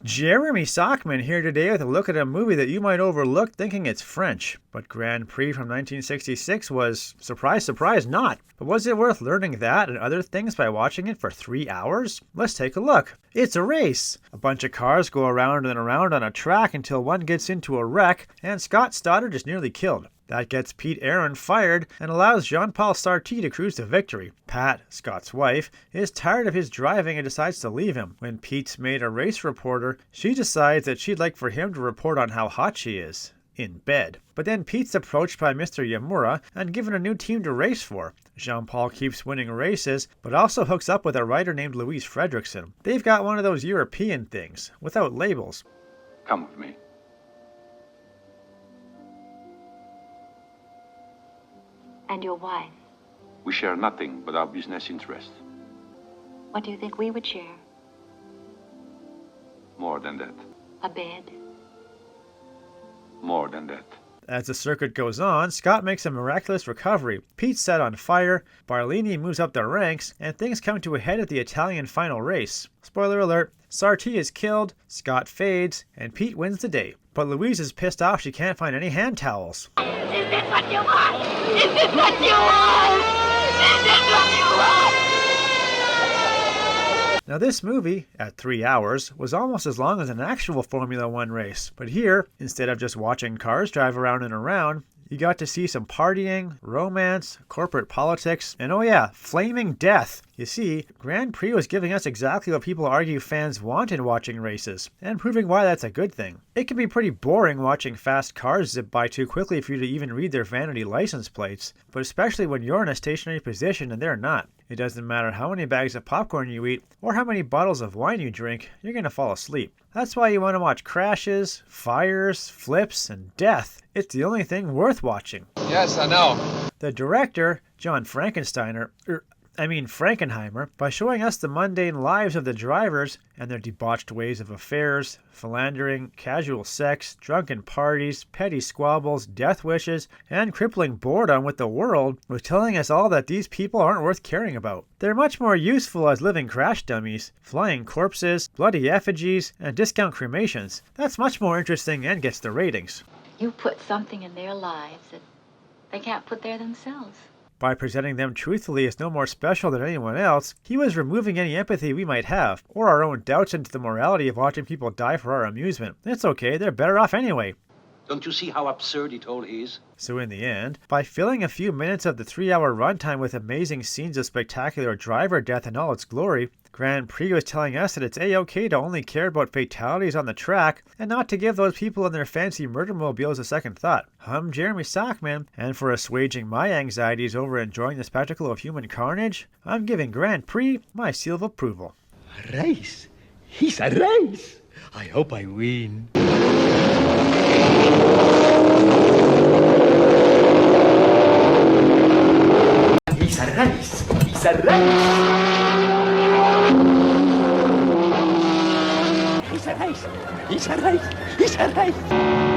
Jeremy Sockman here today with a look at a movie that you might overlook thinking it's French. But Grand Prix from 1966 was, surprise, surprise, not. But was it worth learning that and other things by watching it for 3 hours? Let's take a look. It's a race. A bunch of cars go around and around on a track until one gets into a wreck, and Scott Stoddard is nearly killed. That gets Pete Aaron fired and allows Jean-Paul Sartre to cruise to victory. Pat, Scott's wife, is tired of his driving and decides to leave him. When Pete's made a race reporter, she decides that she'd like for him to report on how hot she is. In bed. But then Pete's approached by Mr. Yamura and given a new team to race for. Jean-Paul keeps winning races, but also hooks up with a writer named Louise Fredrickson. They've got one of those European things, without labels. Come with me. And your wife? We share nothing but our business interest. What do you think we would share? More than that. A bed? More than that. As the circuit goes on, Scott makes a miraculous recovery. Pete's set on fire, Barlini moves up the ranks, and things come to a head at the Italian final race. Spoiler alert, Sartre is killed, Scott fades, and Pete wins the day. But Louise is pissed off she can't find any hand towels. Is this what you want? Is this what you want? Is this what you want? Now this movie, at 3 hours, was almost as long as an actual Formula One race. But here, instead of just watching cars drive around and around, you got to see some partying, romance, corporate politics, and oh yeah, flaming death. You see, Grand Prix was giving us exactly what people argue fans want in watching races, and proving why that's a good thing. It can be pretty boring watching fast cars zip by too quickly for you to even read their vanity license plates, but especially when you're in a stationary position and they're not. It doesn't matter how many bags of popcorn you eat, or how many bottles of wine you drink, you're gonna fall asleep. That's why you want to watch crashes, fires, flips, and death. It's the only thing worth watching. Yes, I know. The director, John Frankenheimer, by showing us the mundane lives of the drivers and their debauched ways of affairs, philandering, casual sex, drunken parties, petty squabbles, death wishes, and crippling boredom with the world, was telling us all that these people aren't worth caring about. They're much more useful as living crash dummies, flying corpses, bloody effigies, and discount cremations. That's much more interesting and gets the ratings. You put something in their lives that they can't put there themselves. By presenting them truthfully as no more special than anyone else, he was removing any empathy we might have, or our own doubts into the morality of watching people die for our amusement. It's okay, they're better off anyway. Don't you see how absurd it all is? So in the end, by filling a few minutes of the 3-hour runtime with amazing scenes of spectacular driver death in all its glory, Grand Prix was telling us that it's a-okay to only care about fatalities on the track and not to give those people in their fancy murder mobiles a second thought. I'm Jeremy Sockman, and for assuaging my anxieties over enjoying the spectacle of human carnage, I'm giving Grand Prix my seal of approval. A race? He's a race! I hope I win. He's a race! He's a race! He's a race! He's a race! He's a race!